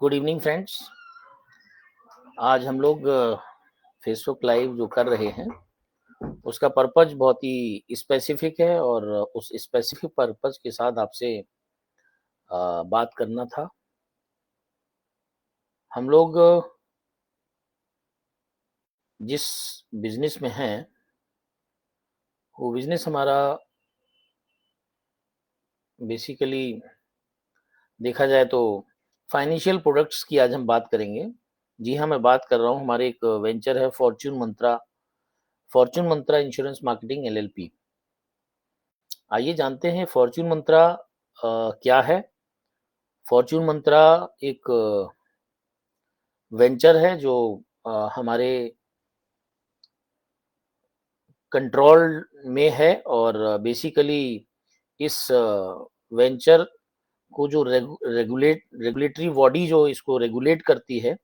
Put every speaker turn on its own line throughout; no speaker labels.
Good evening friends. आज हम लोग फेसबुक लाइव जो कर रहे हैं उसका पर्पज बहुत ही स्पेसिफिक है और उस स्पेसिफिक पर्पज के साथ आपसे बात करना था। हम लोग जिस बिजनेस में हैं वो बिजनेस हमारा बेसिकली देखा जाए तो फाइनेंशियल प्रोडक्ट्स की आज हम बात करेंगे। जी हाँ, मैं बात कर रहा हूँ, हमारे एक वेंचर है फॉर्च्यून मंत्रा इंश्योरेंस मार्केटिंग एलएलपी। आइए जानते हैं फॉर्च्यून मंत्रा क्या है। फॉर्च्यून मंत्रा एक वेंचर है जो हमारे कंट्रोल में है और बेसिकली इस वेंचर को जो रेगुलेटरी बॉडी जो इसको रेगुलेट करती है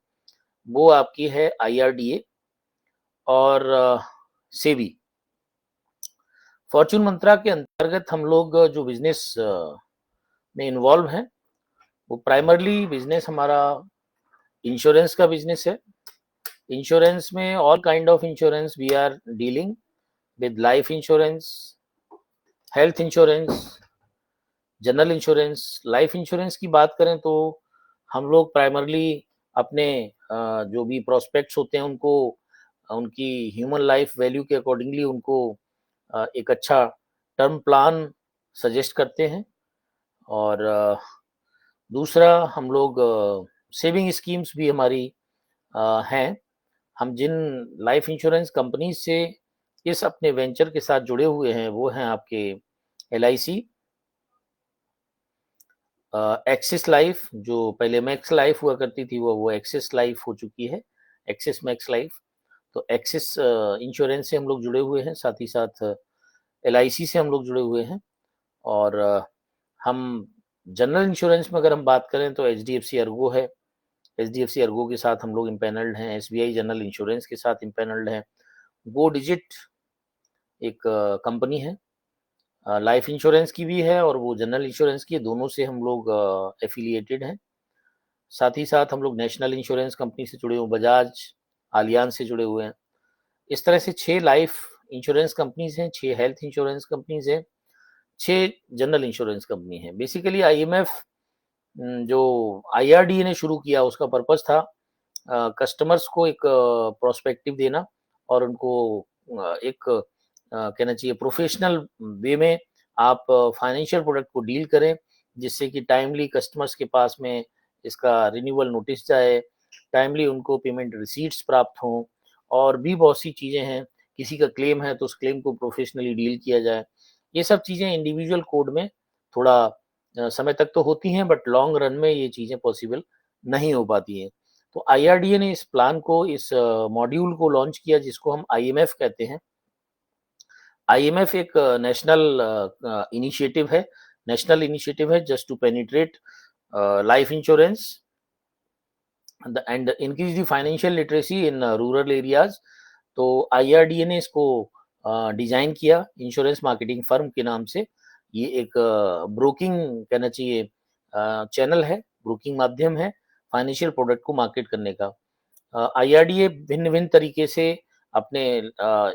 वो आपकी है आईआरडीए और सेबी। फॉर्च्यून मंत्रा के अंतर्गत हम लोग जो बिजनेस में इन्वॉल्व हैं वो प्राइमरली बिजनेस हमारा इंश्योरेंस का बिजनेस है। इंश्योरेंस में all kind of insurance we are dealing with life insurance, health insurance, general insurance. Life insurance की बात करें तो हम लोग प्राइमरली अपने जो भी प्रोस्पेक्ट्स होते हैं उनको उनकी ह्यूमन लाइफ वैल्यू के अकॉर्डिंगली उनको एक अच्छा टर्म प्लान सजेस्ट करते हैं। और दूसरा हम लोग सेविंग स्कीम्स भी हमारी हैं। हम जिन लाइफ इंश्योरेंस कंपनी से इस अपने वेंचर के साथ जुड़े हुए हैं वो हैं आपके एलआईसी, एक्सिस लाइफ जो पहले मैक्स लाइफ हुआ करती थी वो एक्सिस लाइफ हो चुकी है, एक्सिस मैक्स लाइफ। तो एक्सिस इंश्योरेंस से हम लोग जुड़े हुए हैं, साथ ही साथ एलआईसी से हम लोग जुड़े हुए हैं। और हम जनरल इंश्योरेंस में अगर हम बात करें तो एचडीएफसी अर्गो है, एचडीएफसी अर्गो के साथ हम लोग इम्पैनल्ड हैं, एसबीआई जनरल इंश्योरेंस के साथ इम्पैनल्ड हैं। गो डिजिट एक कंपनी है, लाइफ इंश्योरेंस की भी है और वो जनरल इंश्योरेंस की है, दोनों से हम लोग एफिलिएटेड हैं। साथ ही साथ हम लोग नेशनल इंश्योरेंस कंपनी से जुड़े हुए, बजाज आलियांज से जुड़े हुए हैं। इस तरह से 6 लाइफ इंश्योरेंस कंपनीज हैं, 6 हेल्थ इंश्योरेंस कंपनीज हैं, 6 जनरल इंश्योरेंस कंपनी है। बेसिकली आईएमएफ जो आईआरडीए ने शुरू किया उसका पर्पस था कस्टमर्स को एक प्रोस्पेक्टिव देना और उनको एक कहना चाहिए प्रोफेशनल वे में आप फाइनेंशियल प्रोडक्ट को डील करें, जिससे कि टाइमली कस्टमर्स के पास में इसका रिन्यूअल नोटिस जाए, टाइमली उनको पेमेंट रिसीट्स प्राप्त हों और भी बहुत सी चीज़ें हैं। किसी का क्लेम है तो उस क्लेम को प्रोफेशनली डील किया जाए। ये सब चीज़ें इंडिविजुअल कोड में थोड़ा समय तक तो होती हैं बट लॉन्ग रन में ये चीज़ें पॉसिबल नहीं हो पाती हैं। तो आईआरडीए ने इस प्लान को, इस मॉड्यूल को लॉन्च किया जिसको हम आईएमएफ कहते हैं। आईएमएफ एक नेशनल इनिशिएटिव है just to penetrate life insurance and increase the financial literacy in rural areas. तो आईआरडीए ने इसको डिजाइन किया इंश्योरेंस मार्केटिंग फर्म के नाम से। ये एक ब्रोकिंग कहना चाहिए चैनल है, ब्रोकिंग माध्यम है फाइनेंशियल प्रोडक्ट को मार्केट करने का। आईआरडीए भिन्न भिन्न तरीके से अपने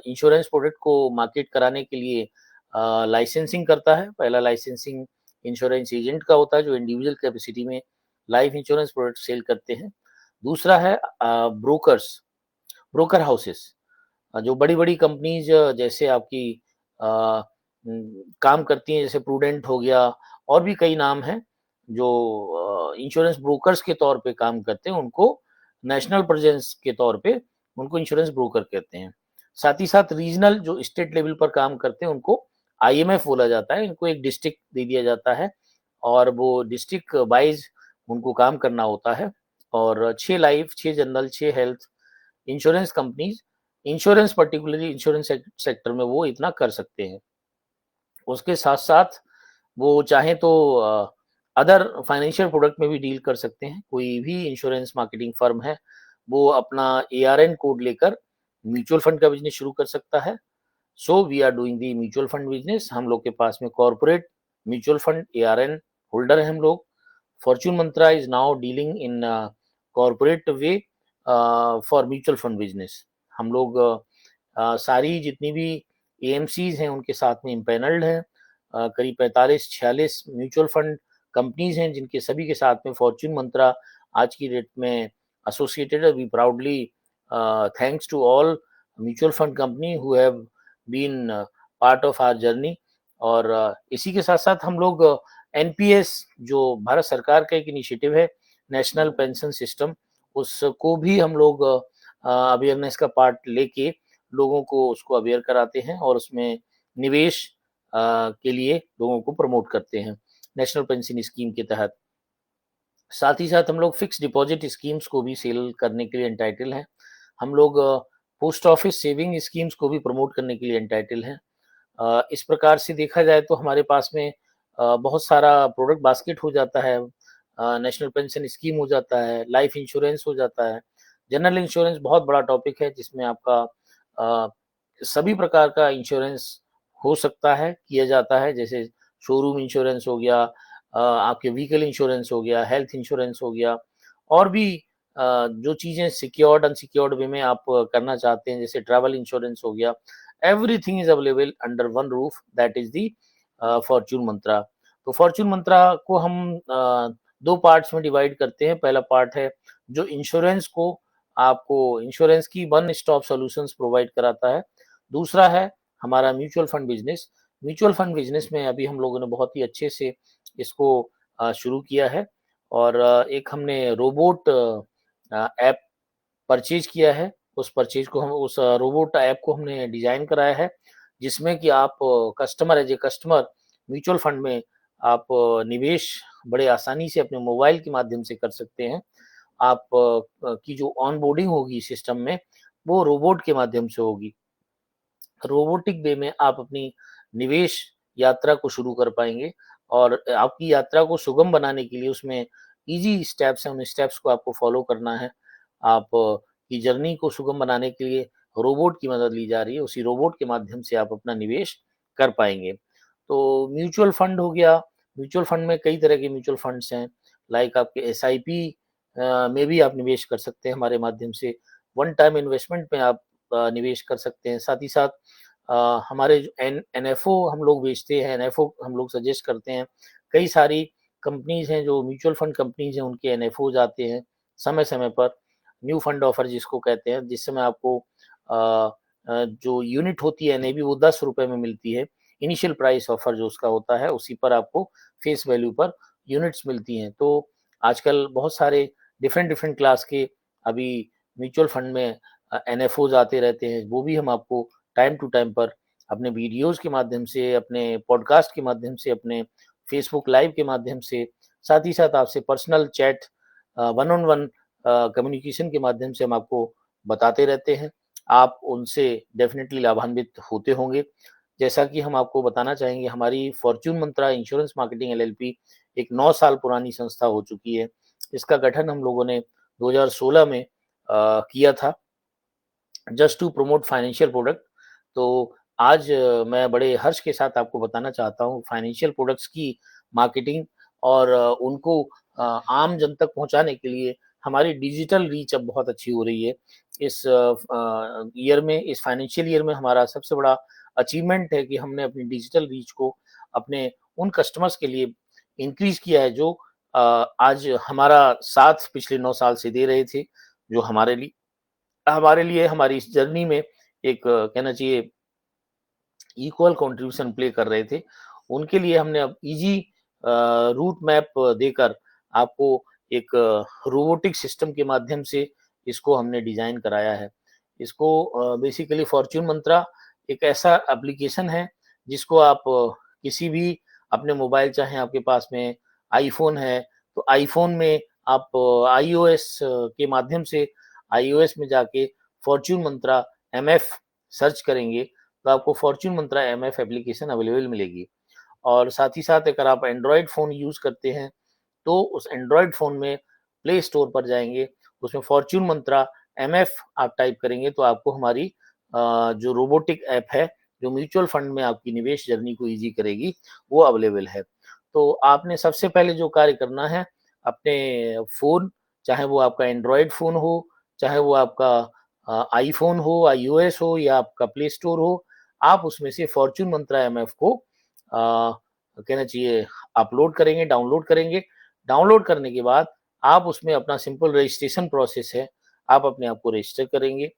इंश्योरेंस प्रोडक्ट को मार्केट कराने के लिए लाइसेंसिंग करता है। पहला लाइसेंसिंग इंश्योरेंस एजेंट का होता है जो इंडिविजुअल कैपेसिटी में लाइफ इंश्योरेंस प्रोडक्ट सेल करते हैं। दूसरा है ब्रोकर हाउसेस, जो बड़ी बड़ी कंपनीज जैसे आपकी काम करती हैं, जैसे प्रूडेंट हो गया और भी कई नाम हैं जो इंश्योरेंस ब्रोकर्स के तौर पे काम करते हैं, उनको नेशनल प्रेजेंस के तौर पे उनको इंश्योरेंस ब्रोकर कहते हैं। साथ ही साथ रीजनल जो स्टेट लेवल पर काम करते हैं उनको आईएमएफ बोला जाता है। इनको एक डिस्ट्रिक्ट दे दिया जाता है और वो डिस्ट्रिक्ट वाइज उनको काम करना होता है। और 6 life, 6 general, 6 health insurance companies insurance particularly insurance sector में वो इतना कर सकते हैं। उसके साथ साथ वो चाहें तो अदर फाइनेंशियल प्रोडक्ट में भी डील कर सकते हैं। कोई भी इंश्योरेंस मार्केटिंग फर्म है वो अपना एआरएन कोड लेकर म्यूचुअल फंड का बिजनेस शुरू कर सकता है। So we are doing the mutual fund business. हम लोग के पास में corporate mutual fund ARN holder है हम लोग। Fortune Mantra is now dealing in corporate way for mutual fund business. हम लोग सारी जितनी भी एएमसीज हैं उनके साथ में इम्पैनल्ड हैं। करीब 45-46 म्यूचुअल फंड कंपनीज हैं जिनके सभी के साथ में फॉर्च्यून मंत्रा आज की डेट में एसोसिएटेड है। We proudly thanks to all mutual fund company who have been part of our journey. और इसी के साथ साथ हम लोग एनपीएस जो भारत सरकार का एक इनिशिएटिव है, नेशनल पेंशन सिस्टम, उसको भी हम लोग अवेयरनेस का पार्ट लेके लोगों को उसको अवेयर कराते हैं और उसमें निवेश के लिए लोगों को प्रमोट करते हैं नेशनल पेंशन स्कीम के तहत। साथ ही साथ हम लोग फिक्स डिपॉजिट स्कीम्स को भी सेल करने के लिए एंटाइटल हैं। हम लोग पोस्ट ऑफिस सेविंग स्कीम्स को भी प्रमोट करने के लिए एंटाइटल हैं। इस प्रकार से देखा जाए तो हमारे पास में बहुत सारा प्रोडक्ट बास्केट हो जाता है। नेशनल पेंशन स्कीम हो जाता है, लाइफ इंश्योरेंस हो जाता है, जनरल इंश्योरेंस बहुत बड़ा टॉपिक है जिसमें आपका सभी प्रकार का इंश्योरेंस हो सकता है, किया जाता है। जैसे शोरूम इंश्योरेंस हो गया, आपके व्हीकल इंश्योरेंस हो गया, हेल्थ इंश्योरेंस हो गया, और भी जो चीज़ें सिक्योर्ड अनसिक्योर्ड वे में आप करना चाहते हैं, जैसे ट्रैवल इंश्योरेंस हो गया, everything is available under one roof, that is the fortune mantra. तो फॉर्च्यून मंत्रा को हम दो पार्ट्स में डिवाइड करते हैं। पहला पार्ट है जो इंश्योरेंस को आपको इंश्योरेंस की वन स्टॉप सॉल्यूशंस प्रोवाइड कराता है। दूसरा है हमारा mutual fund business. Mutual fund business में अभी हम लोगों ने बहुत ही अच्छे से इसको शुरू किया है, और एक हमने रोबोट ऐप परचेज किया है। उस रोबोट ऐप को हमने डिजाइन कराया है, जिसमें कि आप customer as a customer mutual fund में आप निवेश बड़े आसानी से अपने मोबाइल के माध्यम से कर सकते हैं। आप की जो ऑनबोर्डिंग होगी सिस्टम में, वो रोबोट के माध्यम से होगी। रोबोटिक वे में आप अपनी निवेश यात्रा को शुरू कर पाएंगे, और आपकी यात्रा को सुगम बनाने के लिए उसमें ईजी स्टेप्स हैं, उन स्टेप्स को आपको फॉलो करना है। आप की जर्नी को सुगम बनाने के लिए रोबोट की मदद ली जा रही है, उसी रोबोट के माध्यम से आप अपना निवेश कर पाएंगे। तो म्यूचुअल फंड हो गया, म्यूचुअल फंड में कई तरह के म्यूचुअल फंड्स हैं, लाइक आपके एसआईपी में भी आप निवेश कर सकते हैं हमारे माध्यम से। वन टाइम इन्वेस्टमेंट में आप निवेश कर सकते हैं। साथ ही साथ हमारे जो एनएफओ हम लोग बेचते हैं, एनएफओ हम लोग सजेस्ट करते हैं। कई सारी कंपनीज हैं जो म्यूचुअल फंड कंपनीज हैं, उनके एनएफओ आते हैं समय समय पर, न्यू फंड ऑफर जिसको कहते हैं, जिस समय आपको जो यूनिट होती है एनएबी वो 10 रुपए में मिलती है। इनिशियल प्राइस ऑफर जो उसका होता है, उसी पर आपको फेस वैल्यू पर यूनिट्स मिलती हैं। तो आजकल बहुत सारे डिफरेंट डिफरेंट क्लास के अभी म्यूचुअल फंड में एनएफओज आते रहते हैं, वो भी हम आपको टाइम टू टाइम पर अपने वीडियोस के माध्यम से, अपने पॉडकास्ट के माध्यम से, अपने फेसबुक लाइव के माध्यम से, साथ ही साथ आपसे personal chat, one on one communication के माध्यम से हम आपको बताते रहते हैं। आप उनसे डेफिनेटली लाभान्वित होते होंगे। जैसा कि हम आपको बताना चाहेंगे, हमारी फॉर्च्यून मंत्रा इंश्योरेंस मार्केटिंग एलएलपी एक 9 साल पुरानी संस्था हो चुकी है। इसका गठन हम लोगों ने 2016 में किया था, just to promote financial product. तो आज मैं बड़े हर्ष के साथ आपको बताना चाहता हूँ फाइनेंशियल प्रोडक्ट्स की मार्केटिंग, और उनको आम जन तक पहुँचाने के लिए हमारी डिजिटल रीच अब बहुत अच्छी हो रही है। इस ईयर में, इस फाइनेंशियल ईयर में हमारा सबसे बड़ा अचीवमेंट है कि हमने अपनी डिजिटल रीच को अपने उन कस्टमर्स के लिए इंक्रीज किया है जो आज हमारा साथ पिछले 9 साल से दे रहे थे, जो हमारे लिए हमारी इस जर्नी में एक कहना चाहिए इक्वल कंट्रीब्यूशन प्ले कर रहे थे। उनके लिए हमने अब ईजी रूट मैप देकर आपको एक रोबोटिक सिस्टम के माध्यम से इसको हमने डिजाइन कराया है। इसको बेसिकली फॉर्च्यून मंत्रा एक ऐसा एप्लीकेशन है जिसको आप किसी भी अपने मोबाइल, चाहे आपके पास में आईफोन है तो आईफोन में आप आईओएस के माध्यम से आईओएस में जाके फॉर्च्यून मंत्रा एमएफ सर्च करेंगे तो आपको फॉर्च्यून मंत्रा एमएफ एप्लीकेशन अवेलेबल मिलेगी। और साथ ही साथ अगर आप एंड्रॉयड फ़ोन यूज़ करते हैं तो उस एंड्रॉयड फ़ोन में प्ले स्टोर पर जाएँगे, उसमें फॉर्च्यून मंत्रा एमएफ आप टाइप करेंगे तो आपको हमारी जो रोबोटिक ऐप है, जो म्यूचुअल फंड में आपकी निवेश जर्नी को ईज़ी करेगी, वो अवेलेबल है। तो आपने सबसे पहले जो कार्य करना है, अपने फ़ोन, चाहे वो आपका एंड्रॉयड फ़ोन हो, चाहे वो आपका आईफ़ोन हो, आईओएस हो या आपका प्ले स्टोर हो, आप उसमें से फॉर्च्यून मंत्रा एमएफ को कहना चाहिए अपलोड करेंगे, डाउनलोड करेंगे। डाउनलोड करने के बाद आप उसमें अपना सिंपल रजिस्ट्रेशन प्रोसेस है, आप अपने आप को रजिस्टर करेंगे,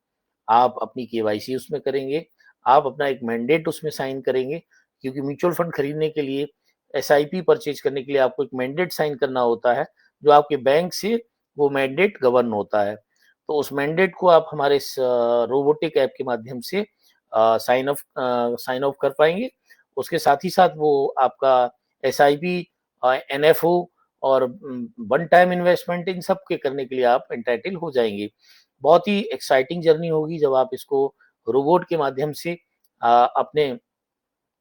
आप अपनी केवाईसी उसमें करेंगे, आप अपना एक मैंडेट उसमें साइन करेंगे, क्योंकि म्यूचुअल फंड खरीदने के लिए, एसआईपी परचेज़ करने के लिए आपको एक मैंडेट साइन करना होता है, जो आपके बैंक से वो मैंडेट गवर्न होता है। तो उस मैंडेट को आप हमारे इस रोबोटिक ऐप के माध्यम से साइन ऑफ कर पाएँगे। उसके साथ ही साथ वो आपका एसआईपी एनएफओ और वन टाइम इन्वेस्टमेंट इन सब के करने के लिए आप एंटाइटल हो जाएँगे। बहुत ही एक्साइटिंग जर्नी होगी जब आप इसको रोबोट के माध्यम से अपने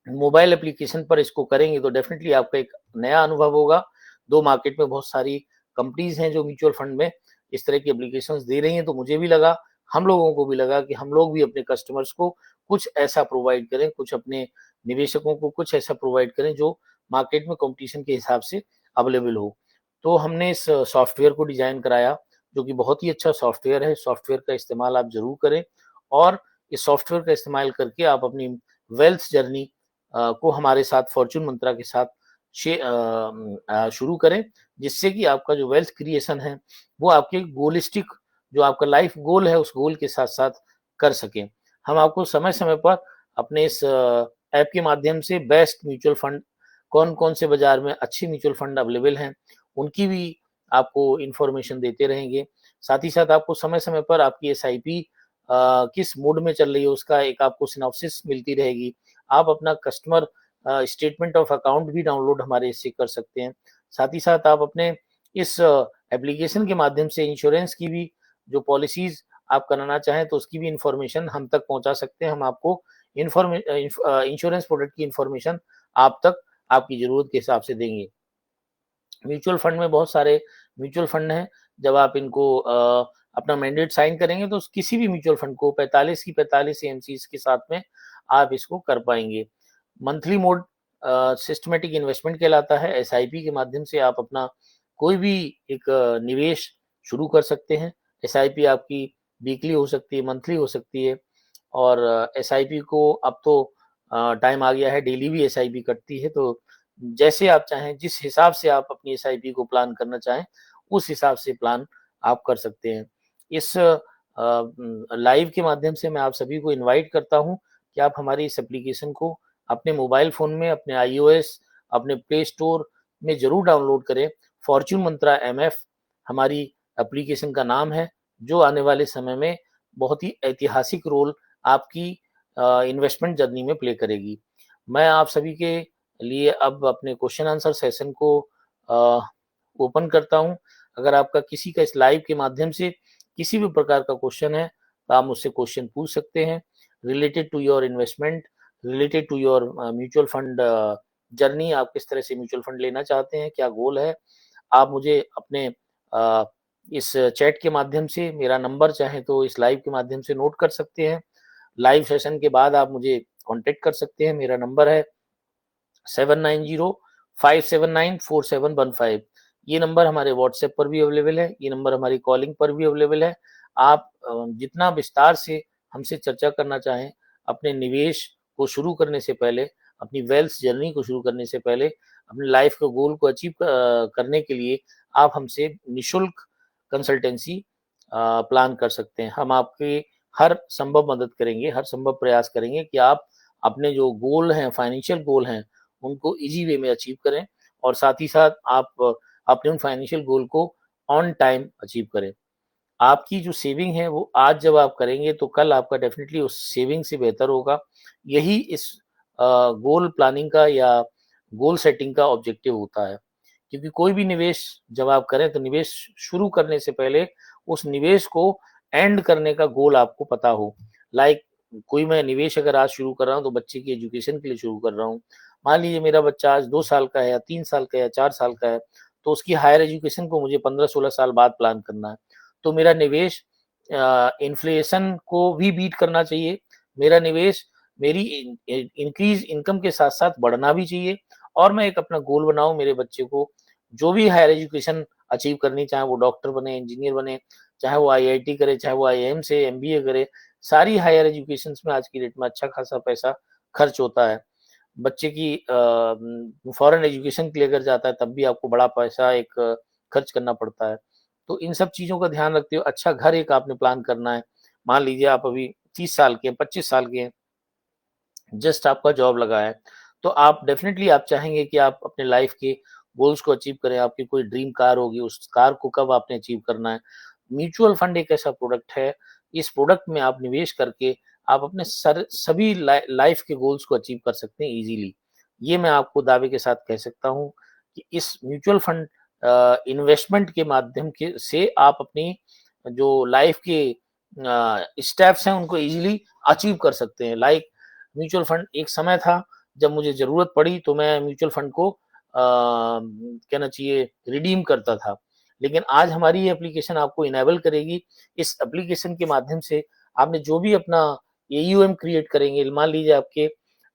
मोबाइल एप्लीकेशन पर इसको करेंगे तो डेफिनेटली आपका एक नया अनुभव होगा। दो मार्केट में बहुत सारी कंपनीज़ हैं जो म्यूचुअल फंड में इस तरह की एप्लीकेशंस दे रही हैं, तो मुझे भी लगा, हम लोगों को भी लगा कि हम लोग भी अपने कस्टमर्स को कुछ ऐसा प्रोवाइड करें, कुछ अपने निवेशकों को कुछ ऐसा प्रोवाइड करें जो मार्केट में कॉम्पिटिशन के हिसाब से अवेलेबल हो। तो हमने इस सॉफ्टवेयर को डिज़ाइन कराया, जो कि बहुत ही अच्छा सॉफ्टवेयर है। सॉफ्टवेयर का इस्तेमाल आप ज़रूर करें और इस सॉफ्टवेयर का इस्तेमाल करके आप अपनी वेल्थ जर्नी को हमारे साथ फॉर्च्यून मंत्रा के साथ शुरू करें, जिससे कि आपका जो वेल्थ क्रिएशन है, वो आपके गोलिस्टिक जो आपका लाइफ गोल है, उस गोल के साथ-साथ कर सकें। हम आपको समय-समय पर अपने इस ऐप के माध्यम से बेस्ट म्यूचुअल फंड कौन-कौन से बाज़ार में अच्छे म्यूचुअल फंड अवेलेबल हैं, उनकी भी आपको इन्फॉर्मेशन देते रहेंगे। साथ ही साथ आपको समय-समय पर आपकी एसआईपी किस मोड में चल रही है, उसका एक आपको सिनॉप्सिस मिलती रहेगी। आप अपना कस्टमर स्टेटमेंट ऑफ अकाउंट भी डाउनलोड हमारे इससे कर सकते हैं। साथ ही साथ आप अपने इस एप्लीकेशन के माध्यम से इंश्योरेंस की भी जो पॉलिसीज़ आप कराना चाहें तो उसकी भी इन्फॉर्मेशन हम तक पहुँचा सकते हैं। हम आपको इंश्योरेंस प्रोडक्ट की इन्फॉर्मेशन आप तक आपकी ज़रूरत के हिसाब से देंगे। म्यूचुअल फंड में बहुत सारे म्यूचुअल फंड हैं, जब आप इनको अपना मैंडेट साइन करेंगे तो किसी भी म्यूचुअल फंड को 45 की 45 एएमसीज़ के साथ में आप इसको कर पाएँगे। मंथली मोड सिस्टमैटिक इन्वेस्टमेंट कहलाता है। एसआईपी के माध्यम से आप अपना कोई भी एक निवेश शुरू कर सकते हैं। एसआईपी आपकी वीकली हो सकती है, मंथली हो सकती है और एसआईपी को अब तो टाइम आ गया है, डेली भी एसआईपी कटती है, तो जैसे आप चाहें, जिस हिसाब से आप अपनी एसआईपी को प्लान करना चाहें, उस हिसाब से प्लान आप कर सकते हैं। इस लाइव के माध्यम से मैं आप सभी को इनवाइट करता हूँ कि आप हमारी इस एप्लीकेशन को अपने मोबाइल फ़ोन में, अपने आईओएस, अपने प्ले स्टोर में ज़रूर डाउनलोड करें। फॉर्च्यून मंत्रा एमएफ हमारी एप्लीकेशन का नाम है, जो आने वाले समय में बहुत ही ऐतिहासिक रोल आपकी इन्वेस्टमेंट जर्नी में प्ले करेगी। मैं आप सभी के लिए अब अपने क्वेश्चन आंसर सेशन को अ, ओपन करता हूँ। अगर आपका किसी का इस लाइव के माध्यम से किसी भी प्रकार का क्वेश्चन है, तो आप मुझसे क्वेश्चन पूछ सकते हैं related to your investment, related to your mutual fund journey. आप किस तरह से म्यूचुअल फंड लेना चाहते हैं, क्या गोल है? आप मुझे अपने इस चैट के माध्यम से, मेरा नंबर चाहें तो इस लाइव के माध्यम से नोट कर सकते हैं। लाइव सेशन के बाद आप मुझे कॉन्टैक्ट कर सकते हैं। मेरा नंबर है 7905794715। ये नंबर हमारे व्हाट्सएप पर भी अवेलेबल है, ये नंबर हमारी कॉलिंग पर भी अवेलेबल है। आप जितना विस्तार से हमसे चर्चा करना चाहें, अपने निवेश को शुरू करने से पहले, अपनी वेल्थ जर्नी को शुरू करने से पहले, अपनी लाइफ के गोल को अचीव करने के लिए आप हमसे निःशुल्क कंसल्टेंसी प्लान कर सकते हैं। हम आपकी हर संभव मदद करेंगे, हर संभव प्रयास करेंगे कि आप अपने जो गोल हैं, फाइनेंशियल गोल हैं, उनको ईज़ी वे में अचीव करें और साथ ही साथ आप अपने उन फाइनेंशियल गोल को ऑन टाइम अचीव करें। आपकी जो सेविंग है वो आज जब आप करेंगे तो कल आपका डेफ़िनिटली उस सेविंग से बेहतर होगा। यही इस गोल प्लानिंग का या गोल सेटिंग का ऑब्जेक्टिव होता है। क्योंकि कोई भी निवेश जब आप करें तो निवेश शुरू करने से पहले उस निवेश को एंड करने का गोल आपको पता हो। लाइक कोई मैं निवेश अगर आज शुरू कर रहा हूँ तो बच्चे की एजुकेशन के लिए शुरू कर रहा हूँ। मान लीजिए मेरा बच्चा आज 2 साल का है या 3 साल का है या 4 साल का है, तो उसकी हायर एजुकेशन को मुझे 15-16 साल बाद प्लान करना है। तो मेरा निवेश इन्फ्लेशन को भी बीट करना चाहिए। मेरा निवेश मेरी इंक्रीज़ इनकम के साथ-साथ बढ़ना भी चाहिए और मैं एक अपना गोल बनाऊँ मेरे बच्चे को जो भी हायर एजुकेशन अचीव करनी, चाहे वो डॉक्टर बने, इंजीनियर बने, चाहे वो आईआईटी करे, चाहे वो आईआईएम से एमबीए करे, सारी हायर एजुकेशंस में आज की डेट में अच्छा खासा पैसा खर्च होता है। बच्चे की फॉरेन एजुकेशन के लिए अगर जाता है तब भी आपको बड़ा पैसा एक खर्च करना पड़ता है। तो इन सब चीज़ों का ध्यान रखते हुए अच्छा घर एक आपने प्लान करना है। मान लीजिए आप अभी 30 साल के हैं, 25 साल के हैं, जस्ट आपका जॉब लगा है, तो आप डेफ़िनेटली आप चाहेंगे कि आप अपने लाइफ़ के गोल्स को अचीव करें। आपकी कोई ड्रीम कार होगी, उस कार को कब आपने अचीव करना है। म्यूचुअल फंड एक ऐसा प्रोडक्ट है, इस प्रोडक्ट में आप निवेश करके आप अपने सभी लाइफ़ के गोल्स को अचीव कर सकते हैं ईज़िली। ये मैं आपको दावे के साथ कह सकता हूँ कि इस म्यूचुअल फंड इन्वेस्टमेंट के माध्यम के से आप अपनी जो लाइफ़ के स्टेप्स हैं उनको ईज़िली अचीव कर सकते हैं। लाइक म्यूचुअल फंड एक समय था जब मुझे ज़रूरत पड़ी तो मैं म्यूचुअल फंड को कहना चाहिए रिडीम करता था। लेकिन आज हमारी ये एप्लीकेशन आपको इनेबल करेगी। इस एप्लीकेशन के माध्यम से आपने जो भी अपना एयूएम क्रिएट करेंगे, मान लीजिए आपके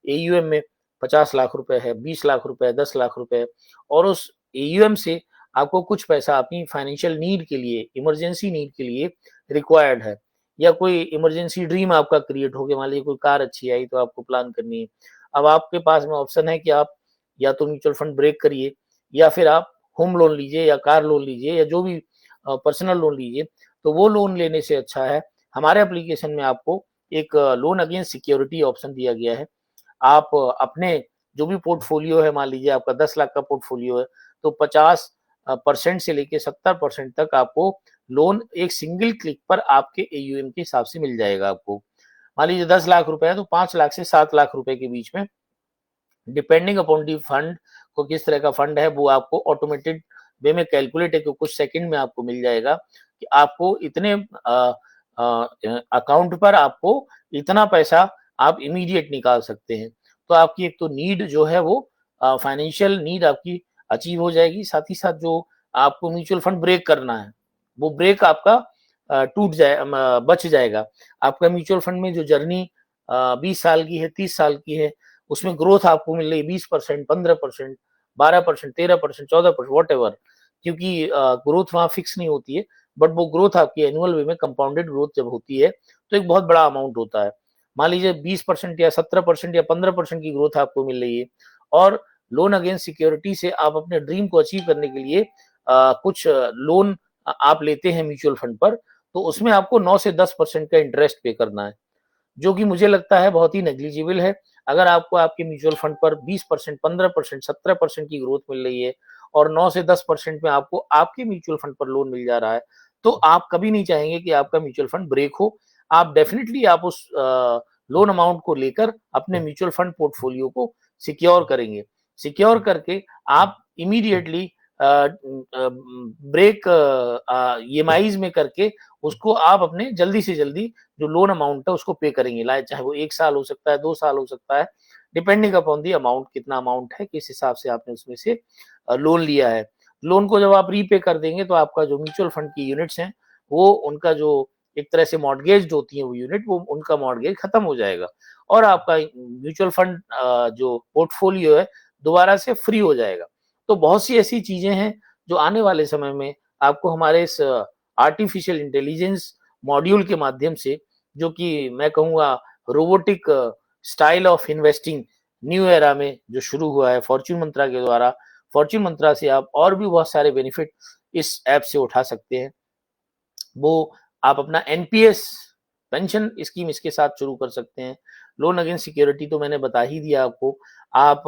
एयूएम में 50 लाख रुपए है, 20 लाख रुपए है, 10 लाख रुपए है और उस एयूएम से आपको कुछ पैसा अपनी फाइनेंशियल नीड के लिए, इमरजेंसी नीड के लिए रिक्वायर्ड है या कोई इमरजेंसी ड्रीम आपका क्रिएट हो गया, मान लीजिए कोई कार अच्छी आई तो आपको प्लान करनी है। अब आपके पास में ऑप्शन है कि आप या तो म्यूचुअल फंड ब्रेक करिए या फिर आप होम लोन लीजिए या कार लोन लीजिए या जो भी पर्सनल लोन लीजिए। तो वो लोन लेने से अच्छा है हमारे एप्लीकेशन में आपको एक लोन अगेंस्ट सिक्योरिटी ऑप्शन दिया गया है। आप अपने जो भी पोर्टफोलियो है, मान लीजिए आपका 10 लाख का पोर्टफोलियो है, तो 50 परसेंट से लेके 70% तक आपको लोन एक सिंगल क्लिक पर आपके एयूएम के हिसाब से मिल जाएगा आपको। मान लीजिए 10 लाख रुपए है तो 5 लाख से 7 लाख रुपए के बीच में डिपेंडिंग अपॉन दी फंड को किस तरह का फंड है वो आपको ऑटोमेटेड वे में कैलकुलेट है कि कुछ सेकंड में आपको मिल जाएगा कि आपको इतने अकाउंट पर आपको इतना पैसा आप इमीडिएट निकाल सकते हैं। तो आपकी एक तो नीड जो है वो फाइनेंशियल नीड आपकी अचीव हो जाएगी। साथ ही साथ जो आपको म्यूचुअल फंड ब्रेक करना है, वो ब्रेक आपका टूट जाए बच जाएगा। आपका म्यूचुअल फंड में जो जर्नी 20 साल की है, 30 साल की है, उसमें ग्रोथ आपको मिल रही है 20%, 15%, 12%, 13%, 14% व्हाटएवर, क्योंकि ग्रोथ वहाँ फिक्स नहीं होती है, बट वो ग्रोथ आपकी एनुअल वे में कंपाउंडेड ग्रोथ जब होती है, तो एक बहुत बड़ा अमाउंट होता है। मान लीजिए 20% या 17% या 15% की ग्रोथ आपको मिल रही है और लोन अगेंस्ट सिक्योरिटी से आप अपने ड्रीम को अचीव करने के लिए कुछ लोन आप लेते हैं म्यूचुअल फंड पर, तो उसमें आपको 9 से 10% का इंटरेस्ट पे करना है, जो कि मुझे लगता है बहुत ही नेग्लिजिबल है। अगर आपको आपके म्यूचुअल फंड पर 20%, 15%, 17% की ग्रोथ मिल रही है और 9 से 10% में आपको आपके म्यूचुअल फंड पर लोन मिल जा रहा है, तो आप कभी नहीं चाहेंगे कि आपका म्यूचुअल फंड ब्रेक हो। आप डेफिनिटली आप उस लोन अमाउंट को लेकर अपने म्यूचुअल फंड पोर्टफोलियो को सिक्योर करेंगे। सिक्योर करके आप इमीडिएटली ब्रेक ईएमआईज़ में करके उसको आप अपने जल्दी से जल्दी जो लोन अमाउंट है उसको पे करेंगे। लाइक चाहे वो 1 साल हो सकता है, 2 साल हो सकता है, डिपेंडिंग अपॉन दी अमाउंट, कितना अमाउंट है, किस हिसाब से आपने उसमें से लोन लिया है। लोन को जब आप रीपे कर देंगे तो आपका जो म्यूचुअल फंड की यूनिट्स हैं, वो उनका जो एक तरह से मॉर्टगेज होती है वो यूनिट, वो उनका मॉर्टगेज खत्म हो जाएगा और आपका म्यूचुअल फंड जो पोर्टफोलियो है, दोबारा से फ्री हो जाएगा। तो बहुत सी ऐसी चीज़ें हैं जो आने वाले समय में आपको हमारे इस आर्टिफिशियल इंटेलिजेंस मॉड्यूल के माध्यम से, जो कि मैं कहूँगा robotic style of investing new era में जो शुरू हुआ है फॉर्च्यून मंत्रा के द्वारा, फॉर्च्यून मंत्रा से आप और भी बहुत सारे बेनिफिट इस ऐप से उठा सकते हैं। वो आप अपना एनपीएस पेंशन स्कीम इसके साथ शुरू कर सकते हैं। लोन अगेंस्ट सिक्योरिटी तो मैंने बता ही दिया आपको। आप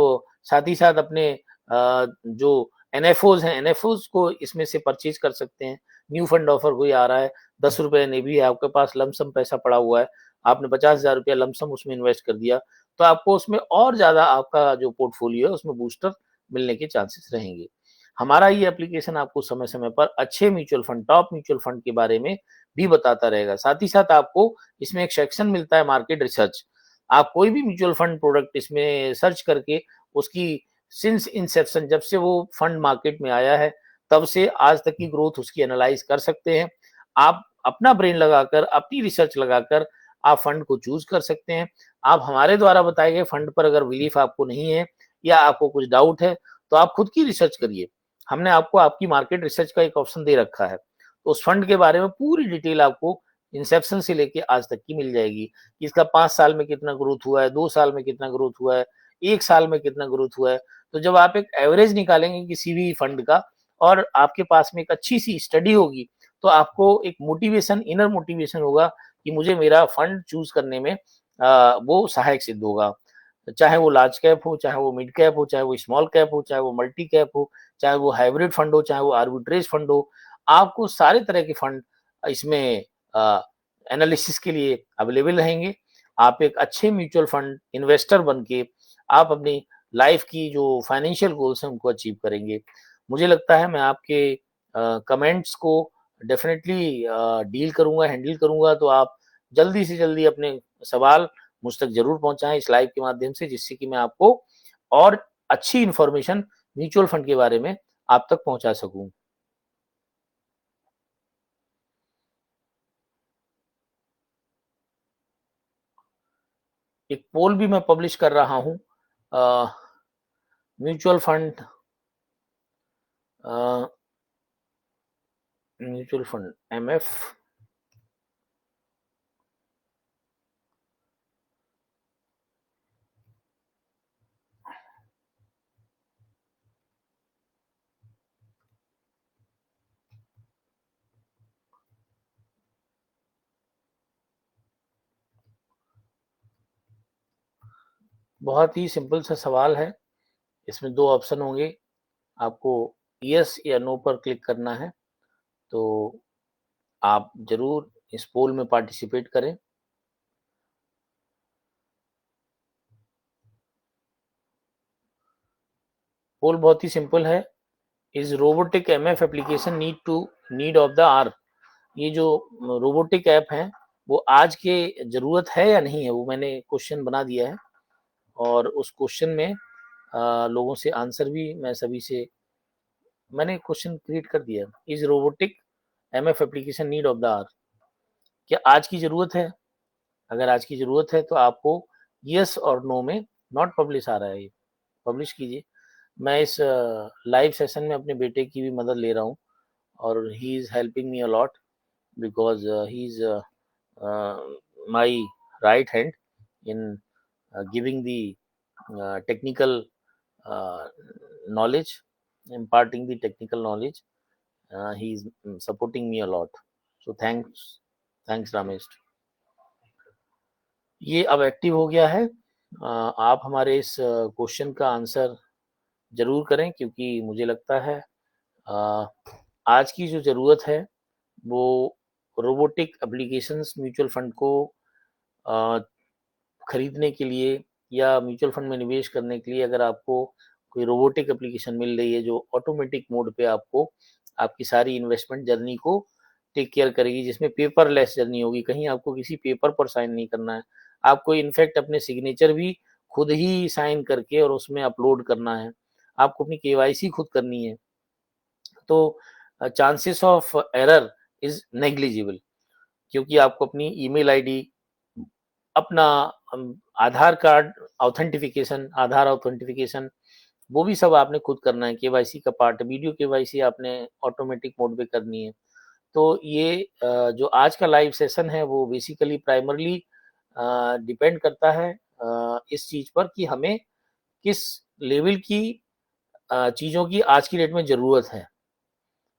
साथ ही साथ अपने जो एनएफओज हैं, एनएफओज को इसमें से परचेज कर सकते हैं। न्यू फंड ऑफर कोई आ रहा है, 10 रुपए नेवी है, आपके पास लमसम पैसा पड़ा हुआ है, आपने 50,000 रुपया लमसम उसमें इन्वेस्ट कर दिया, तो आपको उसमें और ज़्यादा आपका जो पोर्टफोलियो है उसमें बूस्टर मिलने के चांसेस रहेंगे। हमारा ये एप्लीकेशन आपको समय-समय पर अच्छे mutual fund, top mutual fund के बारे में भी बताता रहेगा। साथ ही साथ आपको इसमें एक सेक्शन मिलता है मार्केट रिसर्च। आप कोई भी म्यूचुअल फंड प्रोडक्ट इसमें सर्च करके उसकी सिंस इंसेप्शन, जब से वो फंड मार्केट में आया है, तब से आज तक की ग्रोथ उसकी एनालाइज़ कर सकते हैं। आप अपना ब्रेन लगाकर, अपनी रिसर्च लगाकर आप फंड को चूज़ कर सकते हैं। आप हमारे द्वारा बताए गए फंड पर अगर बिलीफ आपको नहीं है या आपको कुछ डाउट है, तो आप खुद की रिसर्च करिए। हमने आपको आपकी मार्केट रिसर्च का एक ऑप्शन दे रखा है। तो उस फंड के बारे में पूरी डिटेल आपको इंसेप्शन से लेके आज तक की मिल जाएगी कि इसका 5 साल में कितना ग्रोथ हुआ है, 2 साल में कितना ग्रोथ हुआ है, 1 साल में कितना ग्रोथ हुआ है। तो जब आप एक एवरेज निकालेंगे किसी भी फंड का और आपके पास में एक अच्छी-सी स्टडी होगी, तो आपको एक मोटिवेशन, इनर मोटिवेशन होगा कि मुझे मेरा फंड चूज़ करने में वो सहायक सिद्ध होगा। चाहे वो लार्ज कैप हो, चाहे वो मिड कैप हो, चाहे वो स्मॉल कैप हो, चाहे वो मल्टी कैप हो, चाहे वो हाइब्रिड फंड हो, चाहे वो आर्बिट्रेज फंड हो, आपको सारे तरह के फंड इसमें एनालिसिस के लिए अवेलेबल रहेंगे। आप एक अच्छे म्यूचुअल फंड इन्वेस्टर बन के आप अपनी लाइफ की जो फाइनेंशियल गोल्स हैं उनको अचीव करेंगे। मुझे लगता है मैं आपके कमेंट्स को डेफिनिटली डील करूँगा, हैंडल करूँगा, तो आप जल्दी से जल्दी अपने सवाल मुझ तक ज़रूर पहुँचाएँ इस लाइव के माध्यम से, जिससे कि मैं आपको और अच्छी इन्फॉर्मेशन म्यूचुअल फंड के बारे में आप तक पहुँचा सकूँ। एक पोल भी मैं पब्लिश कर रहा हूँ म्यूचुअल फंड अ, म्यूचुअल फंड एमएफ बहुत ही सिंपल सा सवाल है। इसमें 2 ऑप्शन होंगे, आपको यस या नो पर क्लिक करना है, तो आप ज़रूर इस पोल में पार्टिसिपेट करें। पोल बहुत ही सिंपल है, is robotic MF application need of the hour? ये जो रोबोटिक ऐप है, वो आज के ज़रूरत है या नहीं है, वो मैंने क्वेश्चन बना दिया है और उस क्वेश्चन में लोगों से आंसर भी मैं सभी से मैंने क्वेश्चन क्रिएट कर दिया है। Is robotic MF application need of the hour? क्या आज की ज़रूरत है? अगर आज की ज़रूरत है तो आपको यस और नो में नॉट पब्लिश आ रहा है ये, पब्लिश कीजिए। मैं इस लाइव सेशन में अपने बेटे की भी मदद ले रहा हूँ और he is helping me a lot because he is my right hand in giving the technical uh, knowledge, imparting the technical knowledge. He is supporting me a lot. So thanks Ramesh. ये अब active हो गया है। आप हमारे इस question का answer ज़रूर करें क्योंकि मुझे लगता है अ, आज की जो ज़रूरत है वो रोबोटिक एप्लीकेशंस म्यूचुअल फंड को अ, खरीदने के लिए या म्यूचुअल फंड में निवेश करने के लिए अगर आपको कोई रोबोटिक एप्लीकेशन मिल रही है जो ऑटोमेटिक मोड पे आपको आपकी सारी इन्वेस्टमेंट जर्नी को टेक केयर करेगी, जिसमें पेपरलेस जर्नी होगी, कहीं आपको किसी पेपर पर साइन नहीं करना है। आपको इनफैक्ट अपने सिग्नेचर भी खुद ही साइन करके और उसमें अपलोड करना है। आपको अपनी केवाईसी खुद करनी है। तो chances of error is negligible क्योंकि आपको अपनी ईमेल आईडी, अपना आधार कार्ड ऑथेंटिफिकेशन, आधार ऑथेंटिफिकेशन वो भी सब आपने खुद करना है। केवाईसी का पार्ट, वीडियो केवाईसी आपने ऑटोमेटिक मोड पे करनी है। तो ये जो आज का लाइव सेशन है वो बेसिकली प्राइमरली डिपेंड करता है इस चीज़ पर कि हमें किस लेवल की चीज़ों की आज की डेट में ज़रूरत है।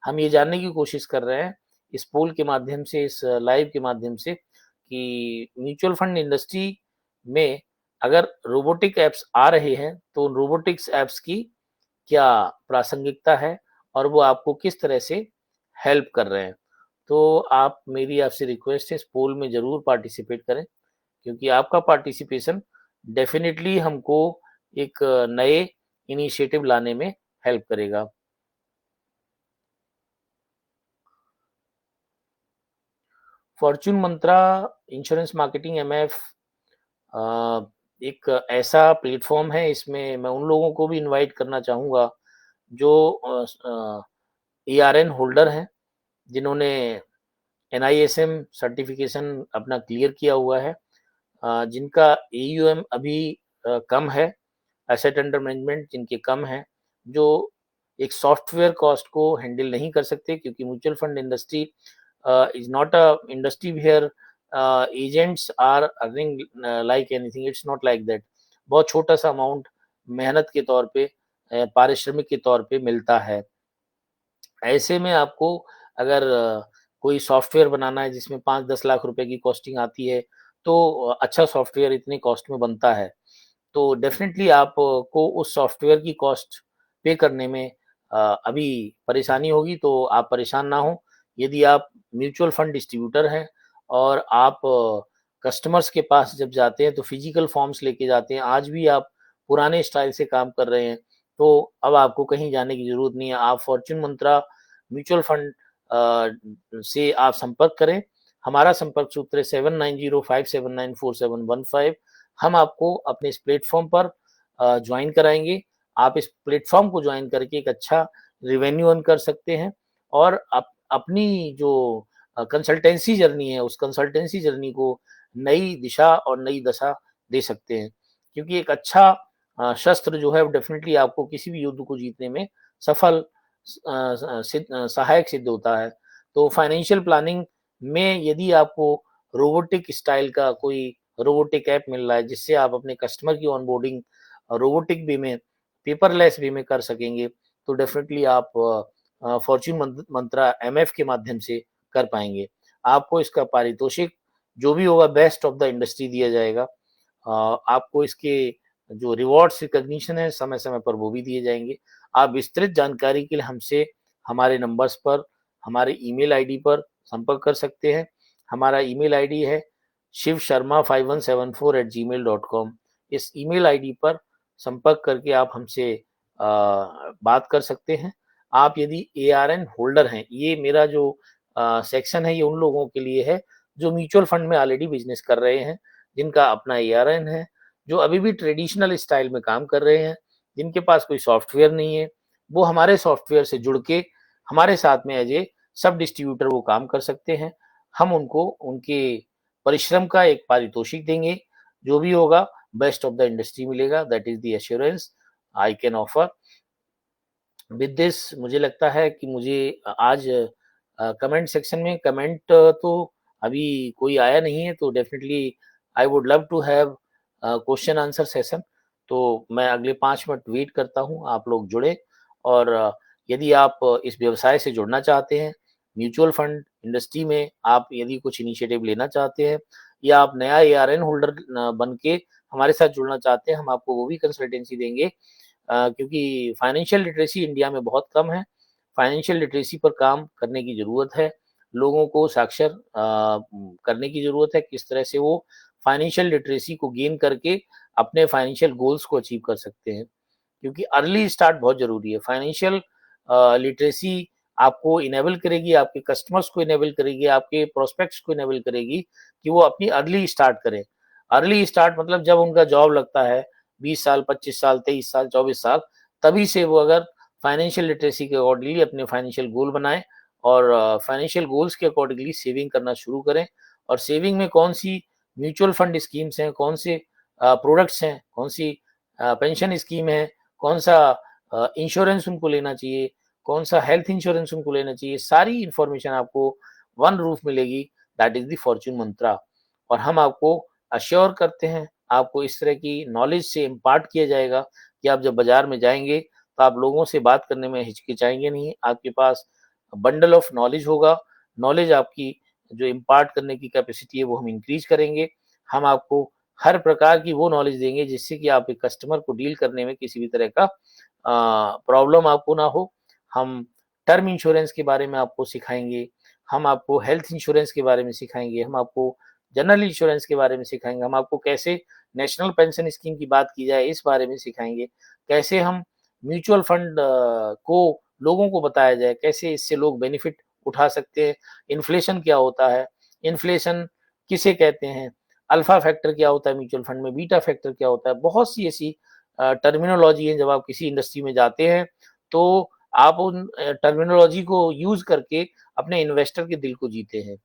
हम ये जानने की कोशिश कर रहे हैं इस पोल के माध्यम से, इस लाइव के माध्यम से कि म्यूचुअल फंड इंडस्ट्री में अगर रोबोटिक ऐप्स आ रहे हैं तो उन रोबोटिक्स ऐप्स की क्या प्रासंगिकता है और वो आपको किस तरह से हेल्प कर रहे हैं। तो आप मेरी आपसे रिक्वेस्ट है इस पोल में ज़रूर पार्टिसिपेट करें क्योंकि आपका पार्टिसिपेशन डेफिनिटली हमको एक नए इनिशिएटिव लाने में हेल्प करेगा। फॉर्च्यून मंत्रा इंश्योरेंस मार्केटिंग एमएफ एक ऐसा प्लेटफॉर्म है, इसमें मैं उन लोगों को भी इनवाइट करना चाहूँगा जो एआरएन होल्डर हैं, जिन्होंने एनआईएसएम सर्टिफिकेशन अपना क्लियर किया हुआ है, जिनका एयूएम अभी कम है, एसेट अंडर मैनेजमेंट जिनके कम हैं, जो एक सॉफ्टवेयर कॉस्ट को हैंडल नहीं कर सकते, क्योंकि mutual fund industry is not a industry where agents are earning like anything, it's not like that. बहुत छोटा सा अमाउंट मेहनत के तौर पे, पारिश्रमिक के तौर पे मिलता है। ऐसे में आपको अगर कोई सॉफ्टवेयर बनाना है जिसमें 5-10 लाख रुपए की कॉस्टिंग आती है, तो अच्छा सॉफ्टवेयर इतने कॉस्ट में बनता है, तो डेफ़िनेटली आपको उस सॉफ्टवेयर की कॉस्ट पे करने में अभी परेशानी होगी, तो आप परेशान ना हों। यदि आप म्यूचुअल फंड डिस्ट्रीब्यूटर हैं और आप कस्टमर्स के पास जब जाते हैं तो फिजिकल फॉर्म्स लेके जाते हैं, आज भी आप पुराने स्टाइल से काम कर रहे हैं, तो अब आपको कहीं जाने की ज़रूरत नहीं है। आप फॉर्च्यून मंत्रा म्यूचुअल फंड से आप संपर्क करें। हमारा संपर्क सूत्र है 7905794715। हम आपको अपने इस प्लेटफ़ॉर्म पर जॉइन कराएँगे। आप इस प्लेटफ़ॉर्म को जॉइन करके एक अच्छा रेवेन्यू अर्न कर सकते हैं और अपनी जो कंसल्टेंसी जर्नी है, उस कंसल्टेंसी जर्नी को नई दिशा और नई दशा दे सकते हैं। क्योंकि एक अच्छा शस्त्र जो है वो डेफ़िनिटली आपको किसी भी युद्ध को जीतने में सफल सहायक सिद्ध होता है। तो फाइनेंशियल प्लानिंग में यदि आपको रोबोटिक स्टाइल का कोई रोबोटिक ऐप मिल रहा है, जिससे आप अपने कस्टमर की ऑनबोर्डिंग रोबोटिक वे में, पेपरलेस वे में कर सकेंगे, तो डेफ़िनिटली आप फॉर्च्यून मंत्रा एमएफ के माध्यम से कर पाएँगे। आपको इसका पारितोषिक जो भी होगा बेस्ट ऑफ द इंडस्ट्री दिया जाएगा। आपको इसके जो रिवॉर्ड्स रिकॉग्निशन है समय-समय पर वो भी दिए जाएँगे। आप विस्तृत जानकारी के लिए हमसे हमारे नंबर्स पर, हमारे ईमेल आईडी पर संपर्क कर सकते हैं। हमारा ईमेल आईडी है shivsharma5174@gmail.com। इस ईमेल आईडी पर संपर्क करके आप हमसे बात कर सकते हैं। आप यदि एआरएन होल्डर हैं, ये मेरा जो सेक्शन है ये उन लोगों के लिए है जो म्यूचुअल फंड में ऑलरेडी बिज़नेस कर रहे हैं, जिनका अपना एआरएन है, जो अभी भी ट्रेडिशनल स्टाइल में काम कर रहे हैं, जिनके पास कोई सॉफ्टवेयर नहीं है, वो हमारे सॉफ्टवेयर से जुड़ के हमारे साथ में एज़ ए सब डिस्ट्रीब्यूटर वो काम कर सकते हैं। हम उनको उनके परिश्रम का एक पारितोषिक देंगे, जो भी होगा बेस्ट ऑफ द इंडस्ट्री मिलेगा, that is the assurance I can offer. With this मुझे लगता है कि मुझे आज कमेंट सेक्शन में कमेंट तो अभी कोई आया नहीं है, तो definitely I would love to have question answer session. तो मैं अगले 5 मिनट वेट करता हूँ, आप लोग जुड़े और यदि आप इस व्यवसाय से जुड़ना चाहते हैं, म्यूचुअल फंड इंडस्ट्री में आप यदि कुछ इनिशिएटिव लेना चाहते हैं या आप नया एआरएन होल्डर बन के हमारे साथ जुड़ना चाहते हैं, हम आपको वो भी कंसल्टेंसी देंगे। क्योंकि फाइनेंशियल लिटरेसी इंडिया में बहुत कम है। फाइनेंशियल लिटरेसी पर काम करने की ज़रूरत है। लोगों को साक्षर करने की ज़रूरत है, किस तरह से वो फाइनेंशियल लिटरेसी को गेन करके अपने फाइनेंशियल गोल्स को अचीव कर सकते हैं। क्योंकि अर्ली स्टार्ट बहुत ज़रूरी है। फाइनेंशियल लिटरेसी आपको इनेबल करेगी, आपके कस्टमर्स को इनेबल करेगी, आपके प्रोस्पेक्ट्स को इनेबल करेगी कि वो अपनी अर्ली स्टार्ट करें। अर्ली स्टार्ट मतलब जब उनका जॉब लगता है 20 साल, 25 साल, 23 साल, 24 साल, तभी से वो अगर फाइनेंशियल लिटरेसी के अकॉर्डिंगली अपने फाइनेंशियल गोल बनाएँ और फाइनेंशियल गोल्स के अकॉर्डिंगली सेविंग करना शुरू करें। और सेविंग में कौन-सी म्यूचुअल फंड स्कीम्स हैं, कौन से प्रोडक्ट्स हैं, कौन सी पेंशन स्कीम है, कौन-सा इंश्योरेंस उनको लेना चाहिए, कौन-सा हेल्थ इंश्योरेंस उनको लेना चाहिए, सारी इन्फॉर्मेशन आपको वन रूफ मिलेगी, दैट इज़ द फॉर्च्यून मंत्रा। और हम आपको अश्योर करते हैं, आपको इस तरह की नॉलेज से इम्पार्ट किया जाएगा कि आप जब बाज़ार में जाएँगे, तो आप लोगों से बात करने में हिचकिचाएँगे नहीं। आपके पास बंडल ऑफ नॉलेज होगा, नॉलेज आपकी जो इम्पार्ट करने की कैपेसिटी है, वो हम इंक्रीज़ करेंगे। हम आपको हर प्रकार की वो नॉलेज देंगे, जिससे कि आप एक कस्टमर को डील करने में किसी भी तरह का प्रॉब्लम आपको ना हो। हम टर्म इंश्योरेंस के बारे में आपको सिखाएँगे, हम आपको हेल्थ इंश्योरेंस के बारे में सिखाएँगे, हम आपको जनरल इंश्योरेंस के बारे में सिखाएँगे, हम आपको कैसे नेशनल पेंशन स्कीम की बात की जाए इस बारे में सिखाएँगे, कैसे हम म्यूचुअल फंड को लोगों को बताया जाए, कैसे इससे लोग बेनिफिट उठा सकते हैं, इन्फ्लेशन क्या होता है, इन्फ्लेशन किसे कहते हैं, अल्फा फैक्टर क्या होता है म्यूचुअल फंड में, बीटा फैक्टर क्या होता है, बहुत सी ऐसी टर्मिनोलॉजी है। जब आप किसी इंडस्ट्री में जाते हैं, तो आप उन टर्मिनोलॉजी को यूज़ करके अपने इन्वेस्टर के दिल को जीते हैं।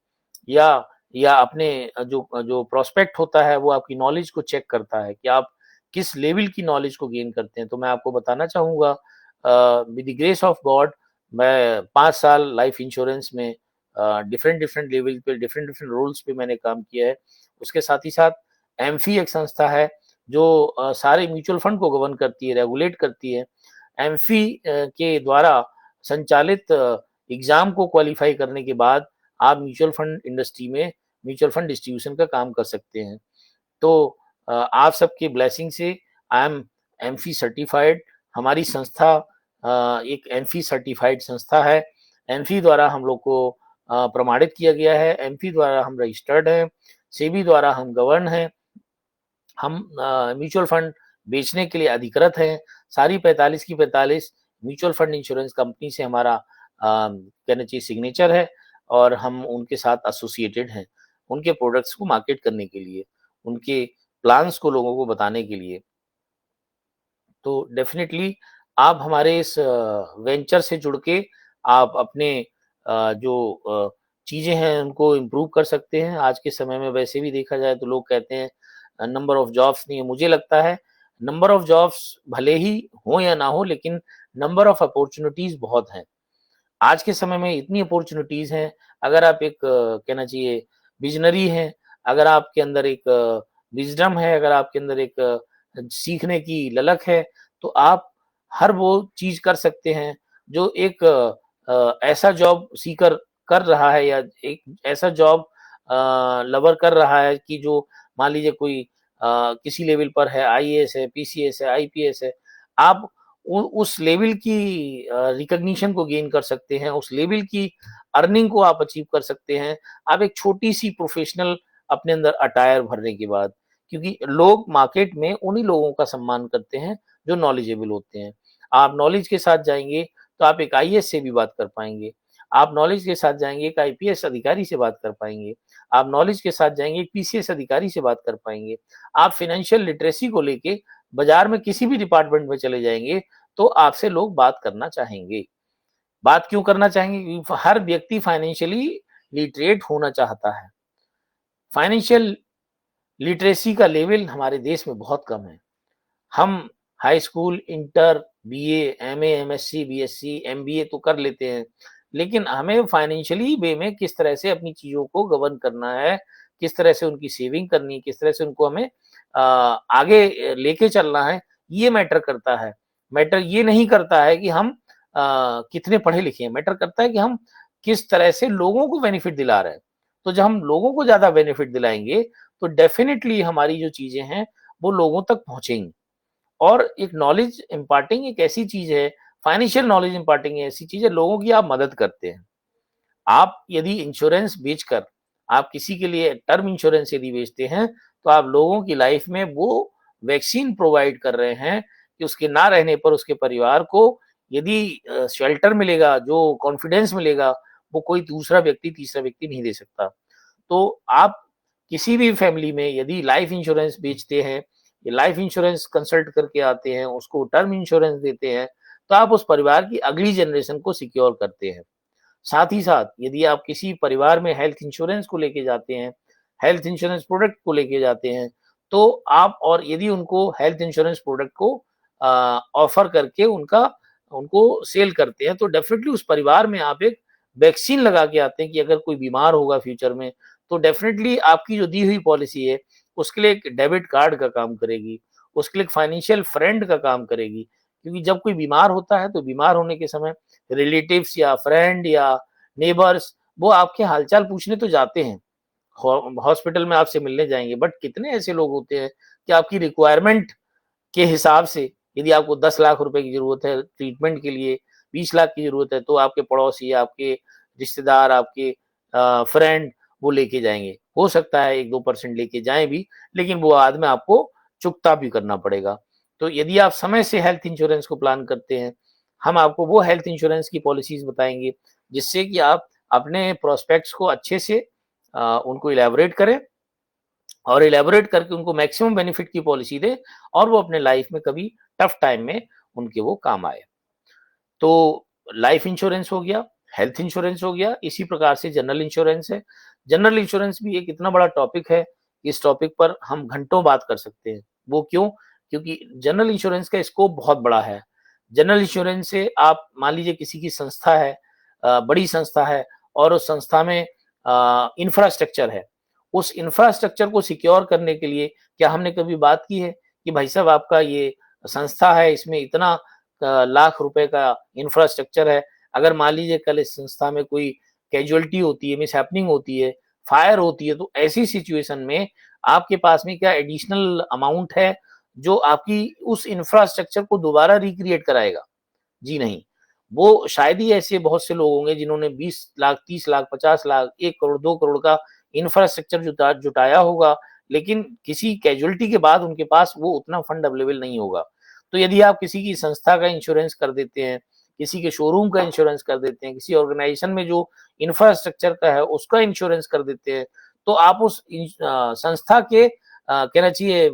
या अपने जो जो प्रोस्पेक्ट होता है वो आपकी नॉलेज को चेक करता है कि आप किस लेवल की नॉलेज को गेन करते हैं। तो मैं आपको बताना चाहूँगा with the grace of God मैं 5 साल लाइफ इंश्योरेंस में डिफरेंट डिफरेंट लेवल पे डिफरेंट डिफरेंट रोल्स पे मैंने काम किया है। उसके साथ ही साथ एमफी एक संस्था है जो सारे म्यूचुअल फंड को गवर्न करती है, रेगुलेट करती है। एमफी के द्वारा संचालित एग्जाम को क्वालिफाई करने के बाद आप म्यूचुअल फंड इंडस्ट्री में म्यूचुअल फंड डिस्ट्रीब्यूशन का काम कर सकते हैं। तो आप सबकी ब्लेसिंग से आई एम एमफी सर्टिफाइड। हमारी संस्था एक एमफी सर्टिफाइड संस्था है। एमफी द्वारा हम लोग को प्रमाणित किया गया है, एमफी द्वारा हम रजिस्टर्ड हैं, सेबी द्वारा हम गवर्न हैं, हम म्यूचुअल फंड बेचने के लिए अधिकृत हैं। सारी 45 की 45 म्यूचुअल फंड इंश्योरेंस कंपनी से हमारा कहना चाहिए सिग्नेचर है और हम उनके साथ एसोसिएटेड हैं, उनके प्रोडक्ट्स को मार्केट करने के लिए, उनके प्लान्स को लोगों को बताने के लिए। तो डेफिनेटली आप हमारे इस वेंचर से जुड़ के आप अपने जो चीज़ें हैं उनको इम्प्रूव कर सकते हैं। आज के समय में वैसे भी देखा जाए तो लोग कहते हैं नंबर ऑफ जॉब्स नहीं है। मुझे लगता है नंबर ऑफ जॉब्स भले ही हो या ना हो, लेकिन नंबर ऑफ अपॉर्चुनिटीज बहुत हैं। आज के समय में इतनी अपॉर्चुनिटीज हैं। अगर आप एक कहना चाहिए विजनरी हैं, अगर आपके अंदर एक विजडम है, अगर आपके अंदर एक सीखने की ललक है, तो आप हर वो चीज कर सकते हैं जो एक ऐसा जॉब सीकर कर रहा है या एक ऐसा जॉब लवर कर रहा है कि जो मान लीजिए कोई किसी लेवल पर है, आईएएस है, पीसीएस है, आईपीएस है। आप उस लेवल की रिकॉग्निशन को गेन कर सकते हैं, उस लेवल की अर्निंग को आप अचीव कर सकते हैं। आप एक छोटी सी प्रोफेशनल अपने अंदर अटायर भरने के बाद, क्योंकि लोग मार्केट में उन्हीं लोगों का सम्मान करते हैं जो नॉलेजेबल होते हैं। आप नॉलेज के साथ जाएंगे तो आप एक आईएएस से भी बात कर पाएंगे, आप नॉलेज के साथ जाएंगे एक आईपीएस अधिकारी से बात कर पाएंगे, आप नॉलेज के साथ जाएंगे एक पीसीएस अधिकारी से बात कर पाएंगे। आप फाइनेंशियल लिटरेसी को लेके बाजार में किसी भी डिपार्टमेंट में चले जाएंगे तो आपसे लोग बात करना चाहेंगे। बात क्यों करना चाहेंगे? क्योंकि हर व्यक्ति फाइनेंशियली लिटरेट होना चाहता है। फाइनेंशियल लिटरेसी का लेवल हमारे देश में बहुत कम है। हम high school, inter, BA, MA, MSc, BSc, MBA तो कर लेते हैं, लेकिन हमें फाइनेंशियली वे में किस तरह से अपनी चीज़ों को गवर्न करना है, किस तरह से उनकी सेविंग करनी है, किस तरह से उनको हमें आगे लेके चलना है, ये मैटर करता है। मैटर ये नहीं करता है कि हम कितने पढ़े लिखे हैं, मैटर करता है कि हम किस तरह से लोगों को बेनिफिट दिला रहे हैं। तो जब हम लोगों को ज़्यादा बेनिफिट दिलाएँगे, तो डेफ़िनिटली हमारी जो चीज़ें हैं, वो लोगों तक पहुँचेंगी। और एक नॉलेज इम्पार्टिंग एक ऐसी चीज है, फाइनेंशियल नॉलेज इम्पार्टिंग ऐसी चीज है, लोगों की आप मदद करते हैं। आप यदि इंश्योरेंस बेचकर आप किसी के लिए टर्म इंश्योरेंस यदि बेचते हैं, तो आप लोगों की लाइफ में वो वैक्सीन प्रोवाइड कर रहे हैं कि उसके ना रहने पर उसके परिवार को यदि शेल्टर मिलेगा, जो कॉन्फिडेंस मिलेगा, वो कोई दूसरा व्यक्ति, तीसरा व्यक्ति नहीं दे सकता। तो आप किसी भी फैमिली में यदि लाइफ इंश्योरेंस बेचते हैं, ये लाइफ इंश्योरेंस कंसल्ट करके आते हैं, उसको टर्म इंश्योरेंस देते हैं, तो आप उस परिवार की अगली जनरेशन को सिक्योर करते हैं। साथ ही साथ यदि आप किसी परिवार में हेल्थ इंश्योरेंस को लेके जाते हैं, हेल्थ इंश्योरेंस प्रोडक्ट को लेके जाते हैं, तो आप और यदि उनको हेल्थ इंश्योरेंस प्रोडक्ट को ऑफर करके उनको सेल करते हैं, तो डेफिनेटली उस परिवार में आप एक वैक्सीन लगा के आते हैं कि अगर कोई बीमार होगा फ्यूचर में, तो डेफिनेटली आपकी जो दी हुई पॉलिसी है, उसके लिए एक डेबिट कार्ड का काम करेगी, उसके लिए एक फाइनेंशियल फ्रेंड का काम करेगी। क्योंकि जब कोई बीमार होता है, तो बीमार होने के समय रिलेटिव्स या फ्रेंड या नेबर्स वो आपके हालचाल पूछने तो जाते हैं, हॉस्पिटल में आपसे मिलने जाएंगे, बट कितने ऐसे लोग होते हैं कि आपकी रिक्वायरमेंट के हिसाब से यदि आपको 10 लाख रुपए की जरूरत है ट्रीटमेंट के लिए, 20 लाख की जरूरत है, तो आपके पड़ोसी, आपके रिश्तेदार, आपके फ्रेंड वो लेके जाएंगे। हो सकता है 1-2% लेके जाएं भी, लेकिन वो बाद में आपको चुकता भी करना पड़ेगा। तो यदि आप समय से हेल्थ इंश्योरेंस को प्लान करते हैं, हम आपको वो हेल्थ इंश्योरेंस की पॉलिसीज बताएंगे जिससे कि आप अपने प्रोस्पेक्ट्स को अच्छे से उनको इलेबोरेट करें और इलेबोरेट करके उनको मैक्सिमम बेनिफिट की पॉलिसी दे और वो अपने लाइफ में कभी टफ टाइम में उनके वो काम आए। तो लाइफ इंश्योरेंस हो गया, हेल्थ इंश्योरेंस हो गया, इसी प्रकार से जनरल इंश्योरेंस है। जनरल इंश्योरेंस भी एक इतना बड़ा टॉपिक है, इस टॉपिक पर हम घंटों बात कर सकते हैं। वो क्यों? क्योंकि जनरल इंश्योरेंस का स्कोप बहुत बड़ा है। जनरल इंश्योरेंस से आप मान लीजिए किसी की संस्था है, बड़ी संस्था है और उस संस्था में इंफ्रास्ट्रक्चर है। उस इंफ्रास्ट्रक्चर को सिक्योर करने के लिए क्या हमने कभी बात की है कि भाई साहब आपका ये संस्था है, इसमें इतना लाख रुपए का इंफ्रास्ट्रक्चर है, अगर मान लीजिए कल इस संस्था में कोई कैजुअलिटी होती है, मिसहैपनिंग होती है, फायर होती है, तो ऐसी सिचुएशन में आपके पास में क्या एडिशनल अमाउंट है जो आपकी उस इंफ्रास्ट्रक्चर को दोबारा रिक्रिएट कराएगा? जी नहीं। वो शायद ही ऐसे बहुत से लोग होंगे जिन्होंने 20 लाख, 30 लाख, 50 लाख, 1 करोड़, 2 करोड़ का इंफ्रास्ट्रक्चर जुटाया होगा, लेकिन किसी कैजुअलिटी के बाद उनके पास वो उतना फंड अवेलेबल नहीं होगा। तो यदि आप किसी की संस्था का इंश्योरेंस कर देते हैं, किसी के शोरूम का इंश्योरेंस कर देते हैं, किसी ऑर्गेनाइजेशन में जो इंफ्रास्ट्रक्चर का है उसका इंश्योरेंस कर देते हैं, तो आप उस संस्था के कहना चाहिए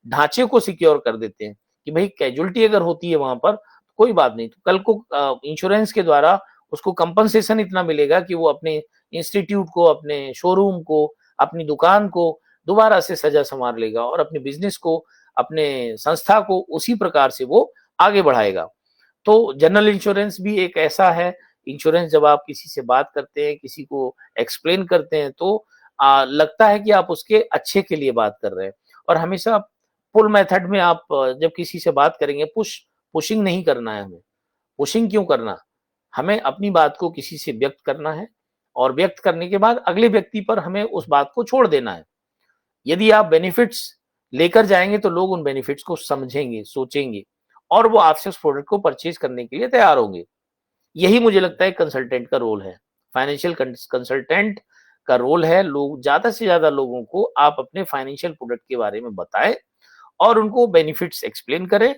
ढांचे को सिक्योर कर देते हैं कि भाई कैजुअलिटी अगर होती है वहां पर कोई बात नहीं, तो कल को इंश्योरेंस के द्वारा उसको कंपनसेशन इतना मिलेगा कि वो अपने इंस्टीट्यूट को, अपने शोरूम को, अपनी दुकान को दोबारा से सजा संवार लेगा और अपने बिजनेस को, अपने संस्था को उसी प्रकार से वो आगे बढ़ाएगा। तो जनरल इंश्योरेंस भी एक ऐसा है इंश्योरेंस, जब आप किसी से बात करते हैं, किसी को एक्सप्लेन करते हैं, तो लगता है कि आप उसके अच्छे के लिए बात कर रहे हैं। और हमेशा पुल मेथड में आप जब किसी से बात करेंगे, पुशिंग नहीं करना है हमें। पुशिंग क्यों करना? हमें अपनी बात को किसी से व्यक्त करना है और व्यक्त करने के बाद अगले व्यक्ति पर हमें उस बात को छोड़ देना है। यदि आप बेनिफिट्स लेकर जाएंगे तो लोग उन बेनिफिट्स को समझेंगे, सोचेंगे और वो आपसे उस प्रोडक्ट को परचेज करने के लिए तैयार होंगे। यही मुझे लगता है कंसल्टेंट का रोल है। फाइनेंशियल कंसल्टेंट का रोल है, लोग ज्यादा से ज्यादा लोगों को आप अपने फाइनेंशियल प्रोडक्ट के बारे में बताएं और उनको बेनिफिट्स एक्सप्लेन करें।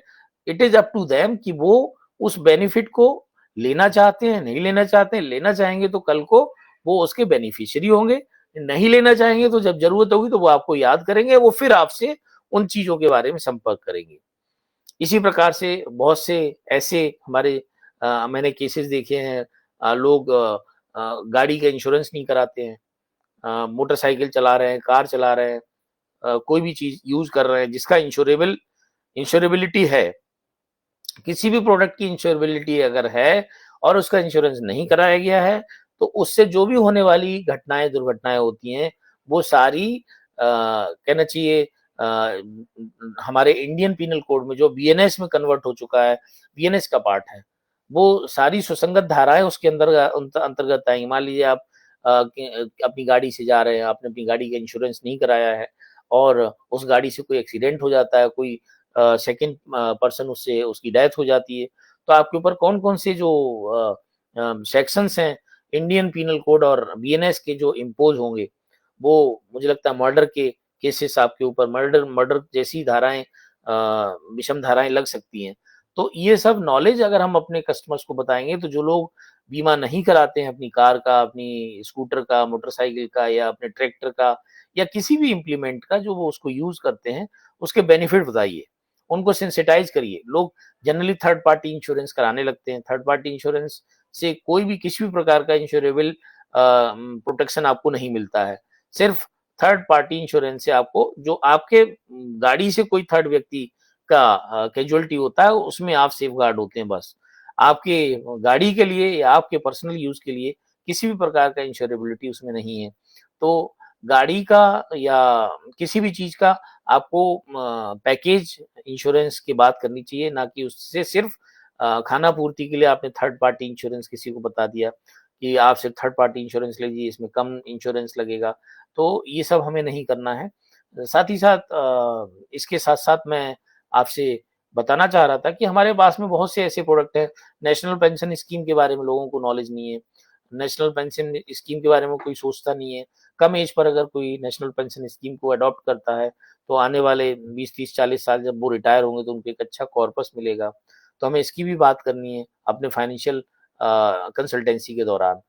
It is up to them कि वो उस बेनिफिट को लेना चाहते हैं, नहीं लेना चाहते हैं। लेना चाहेंगे तो कल को वो उसके बेनिफिशियरी होंगे, नहीं लेना चाहेंगे तो जब जरूरत होगी तो वो आपको याद करेंगे, वो फिर आपसे उन चीजों के बारे में संपर्क करेंगे। इसी प्रकार से बहुत से ऐसे हमारे मैंने केसेस देखे हैं। लोग गाड़ी का इंश्योरेंस नहीं कराते हैं, मोटरसाइकिल चला रहे हैं, कार चला रहे हैं, कोई भी चीज यूज कर रहे हैं जिसका इंश्योरेबिलिटी है, किसी भी प्रोडक्ट की इंश्योरेबिलिटी अगर है और उसका इंश्योरेंस नहीं कराया गया है, तो उससे जो भी होने वाली घटनाएं, दुर्घटनाएं होती हैं, वो सारी कहना चाहिए हमारे इंडियन पीनल कोड में जो बीएनएस में कन्वर्ट हो चुका है, बीएनएस का पार्ट है, वो सारी सुसंगत धाराएं उसके अंतर्गत आएंगी। मान लीजिए आप अपनी गाड़ी से जा रहे हैं, आपने अपनी गाड़ी का इंश्योरेंस नहीं कराया है और उस गाड़ी से कोई एक्सीडेंट हो जाता है, कोई सेकंड पर्सन उससे उसकी डेथ हो जाती है, तो आपके ऊपर कौन कौन से जो सेक्शंस हैं इंडियन पीनल कोड और बीएनएस के जो इम्पोज होंगे, वो मुझे लगता है मर्डर के केसेस आपके ऊपर, मर्डर मर्डर जैसी धाराएं, विषम धाराएं लग सकती हैं। तो ये सब नॉलेज अगर हम अपने कस्टमर्स को बताएंगे, तो जो लोग बीमा नहीं कराते हैं अपनी कार का, अपनी स्कूटर का, मोटरसाइकिल का या अपने ट्रैक्टर का या किसी भी इम्प्लीमेंट का जो वो उसको यूज करते हैं, उसके बेनिफिट बताइए, उनको सेंसिटाइज करिए। लोग जनरली थर्ड पार्टी इंश्योरेंस कराने लगते हैं। थर्ड पार्टी इंश्योरेंस से कोई भी किसी भी प्रकार का इंश्योरेबल प्रोटेक्शन आपको नहीं मिलता है। सिर्फ थर्ड पार्टी इंश्योरेंस से आपको जो आपके गाड़ी से कोई थर्ड व्यक्ति का कैजुअलिटी होता है, उसमें आप सेफ गार्ड होते हैं बस। आपके गाड़ी के लिए या आपके पर्सनल यूज के लिए किसी भी प्रकार का इंश्योरेबिलिटी उसमें नहीं है। तो गाड़ी का या किसी भी चीज का आपको पैकेज इंश्योरेंस की बात करनी चाहिए, ना कि उससे सिर्फ खाना पूर्ति के लिए आपने थर्ड पार्टी इंश्योरेंस किसी को बता दिया कि आप सिर्फ थर्ड पार्टी इंश्योरेंस लीजिए, इसमें कम इंश्योरेंस लगेगा। तो ये सब हमें नहीं करना है। साथ ही साथ इसके साथ साथ मैं आपसे बताना चाह रहा था कि हमारे पास में बहुत से ऐसे प्रोडक्ट हैं। नेशनल पेंशन स्कीम के बारे में लोगों को नॉलेज नहीं है। नेशनल पेंशन स्कीम के बारे में कोई सोचता नहीं है। कम एज पर अगर कोई नेशनल पेंशन स्कीम को अडॉप्ट करता है, तो आने वाले 20, 30, 40 साल जब वो रिटायर होंगे तो उनको एक अच्छा कॉर्पस मिलेगा। तो हमें इसकी भी बात करनी है अपने फाइनेंशियल कंसल्टेंसी के दौरान।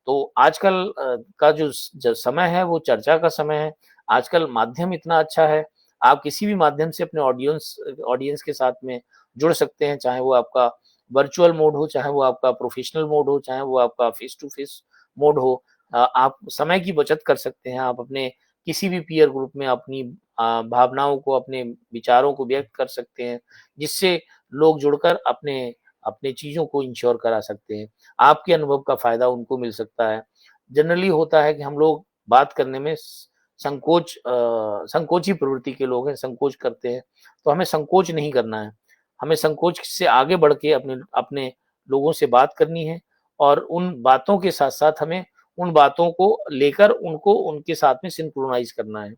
तो आजकल का जो समय है वो चर्चा का समय है। आजकल माध्यम इतना अच्छा है, आप किसी भी माध्यम से अपने ऑडियंस ऑडियंस के साथ में जुड़ सकते हैं, चाहे वो आपका वर्चुअल मोड हो, चाहे वो आपका प्रोफेशनल मोड हो, चाहे वो आपका फेस टू फेस मोड हो। आप समय की बचत कर सकते हैं। आप अपने किसी भी पीयर ग्रुप में अपनी भावनाओं को, अपने विचारों को व्यक्त कर सकते हैं, जिससे लोग जुड़कर अपने अपने चीज़ों को इंश्योर करा सकते हैं। आपके अनुभव का फ़ायदा उनको मिल सकता है। जनरली होता है कि हम लोग बात करने में संकोची प्रवृत्ति के लोग हैं, संकोच करते हैं, तो हमें संकोच नहीं करना है। हमें संकोच से आगे बढ़ के अपने अपने लोगों से बात करनी है और उन बातों के साथ-साथ हमें उन बातों को लेकर उनको उनके साथ में सिंक्रोनाइज़ करना है।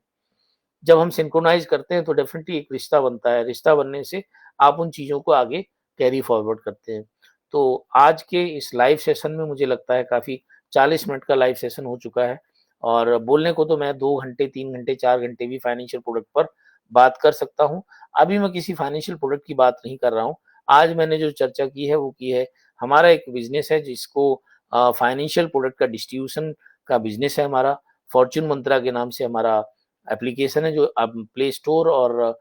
जब हम सिंक्रोनाइज़ करते हैं तो डेफ़िनिटली एक रिश्ता बनता है, रिश्ता बनने से आप उन चीज़ों को आगे कैरी फॉरवर्ड करते हैं। तो आज के इस लाइव सेशन में मुझे लगता है काफ़ी 40 मिनट का लाइव सेशन हो चुका है और बोलने को तो मैं 2 घंटे, 3 घंटे, 4 घंटे भी फाइनेंशियल प्रोडक्ट पर बात कर सकता हूँ। अभी मैं किसी फाइनेंशियल प्रोडक्ट की बात नहीं कर रहा हूँ। आज मैंने जो चर्चा की है वो की है हमारा एक बिज़नेस है जिसको फाइनेंशियल प्रोडक्ट का डिस्ट्रीब्यूशन का बिज़नेस है हमारा। फॉर्च्यून मंत्रा के नाम से हमारा एप्लीकेशन है जो अब प्ले स्टोर और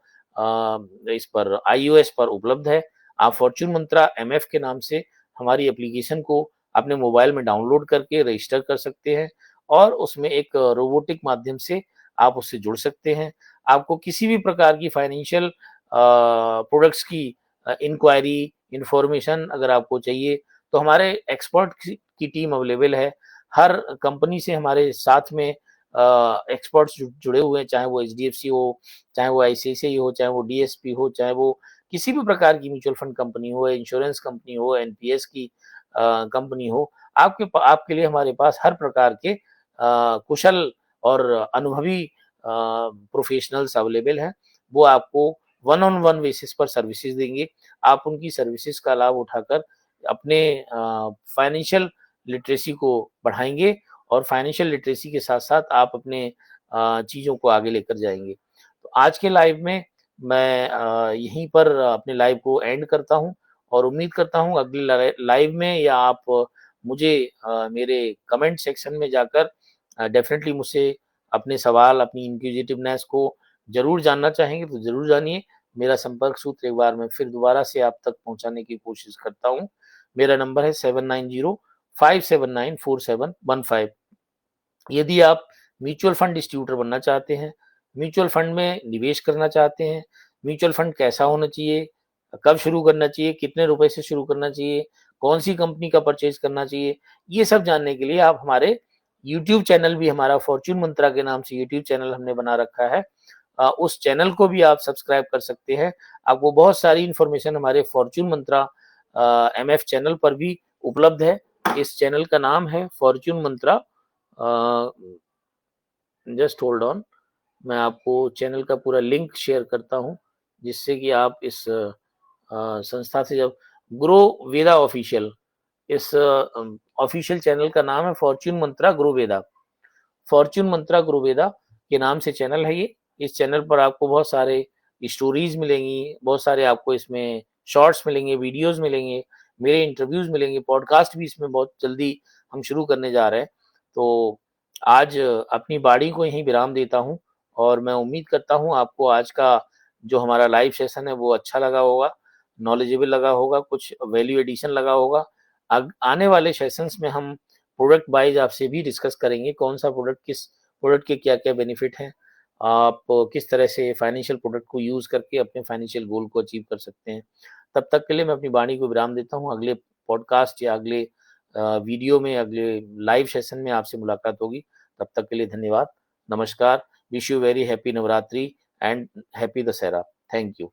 इस पर आईओएस पर उपलब्ध है। आप फॉर्च्यून मंत्रा एमएफ के नाम से हमारी एप्लीकेशन को अपने मोबाइल में डाउनलोड करके रजिस्टर कर सकते हैं और उसमें एक रोबोटिक माध्यम से आप उससे जुड़ सकते हैं। आपको किसी भी प्रकार की फाइनेंशियल प्रोडक्ट्स की इंक्वायरी, इन्फॉर्मेशन अगर आपको चाहिए तो हमारे एक्सपर्ट की टीम अवेलेबल है। हर कंपनी से हमारे साथ में एक्सपर्ट्स जुड़े हुए हैं, चाहे वो एचडीएफसी हो, चाहे वो आईसीआईसीआई हो, चाहे वो डीएसपी हो, चाहे वो किसी भी प्रकार की म्यूचुअल फंड कंपनी हो, इंश्योरेंस कंपनी हो, एनपीएस की कंपनी हो, आपके लिए हमारे पास हर प्रकार के कुशल और अनुभवी प्रोफेशनल्स अवेलेबल हैं। वो आपको वन ऑन वन बेसिस पर सर्विसेज देंगे। आप उनकी सर्विसेज का लाभ उठाकर अपने फाइनेंशियल लिटरेसी को बढ़ाएँगे और फाइनेंशियल लिटरेसी के साथ-साथ आप अपने चीज़ों को आगे लेकर जाएँगे। तो आज के लाइव में मैं यहीं पर अपने लाइव को एंड करता हूँ और उम्मीद करता हूँ अगले लाइव में या आप मुझे मेरे कमेंट सेक्शन में जाकर डेफ़िनेटली मुझसे अपने सवाल, अपनी इंक्विजिटिवनेस को ज़रूर जानना चाहेंगे तो ज़रूर जानिए। मेरा संपर्क सूत्र एक बार मैं फिर दोबारा से आप तक पहुँचाने की कोशिश करता हूँ। मेरा नंबर है 7905794715। यदि आप म्यूचुअल फंड डिस्ट्रीब्यूटर बनना चाहते हैं, म्यूचुअल फंड में निवेश करना चाहते हैं, म्यूचुअल फंड कैसा होना चाहिए, कब शुरू करना चाहिए, कितने रुपए से शुरू करना चाहिए, कौन-सी कंपनी का परचेज़ करना चाहिए, ये सब जानने के लिए आप हमारे यूट्यूब चैनल भी हमारा फॉर्च्यून मंत्रा के नाम से यूट्यूब चैनल हमने बना रखा है। उस चैनल को भी आप सब्सक्राइब कर सकते हैं। आपको बहुत सारी इन्फॉर्मेशन हमारे फॉर्च्यून मंत्रा एमएफ चैनल पर भी उपलब्ध है। इस चैनल का नाम है Fortune Mantra just hold on मैं आपको चैनल का पूरा लिंक शेयर करता हूँ जिससे कि आप इस संस्था से जब ग्रो वेदा ऑफिशियल इस ऑफिशियल चैनल का नाम है फॉर्च्यून मंत्रा ग्रो वेदा। फॉर्च्यून मंत्रा ग्रो वेदा के नाम से चैनल है ये। इस चैनल पर आपको बहुत सारे स्टोरीज मिलेंगी, बहुत सारे आपको इसमें शॉर्ट्स मिलेंगे, वीडियोस मिलेंगे, मेरे इंटरव्यूज मिलेंगे, पॉडकास्ट भी इसमें बहुत जल्दी हम शुरू करने जा रहे हैं। तो आज अपनी बाड़ी को यहीं विराम देता हूँ और मैं उम्मीद करता हूँ आपको आज का जो हमारा लाइव सेशन है वो अच्छा लगा होगा, नॉलेजेबल लगा होगा, कुछ वैल्यू एडिशन लगा होगा। आने वाले सेशंस में हम प्रोडक्ट वाइज आपसे भी डिस्कस करेंगे कौन सा प्रोडक्ट किस प्रोडक्ट के क्या क्या बेनिफिट हैं, आप किस तरह से फाइनेंशियल प्रोडक्ट को यूज़ करके अपने फाइनेंशियल गोल को अचीव कर सकते हैं। तब तक के लिए मैं अपनी वाणी को विराम देता हूँ। अगले पॉडकास्ट या अगले वीडियो में, अगले लाइव सेशन में आपसे मुलाकात होगी। तब तक के लिए धन्यवाद। नमस्कार। Wish you very happy Navratri and happy Dussehra. Thank you.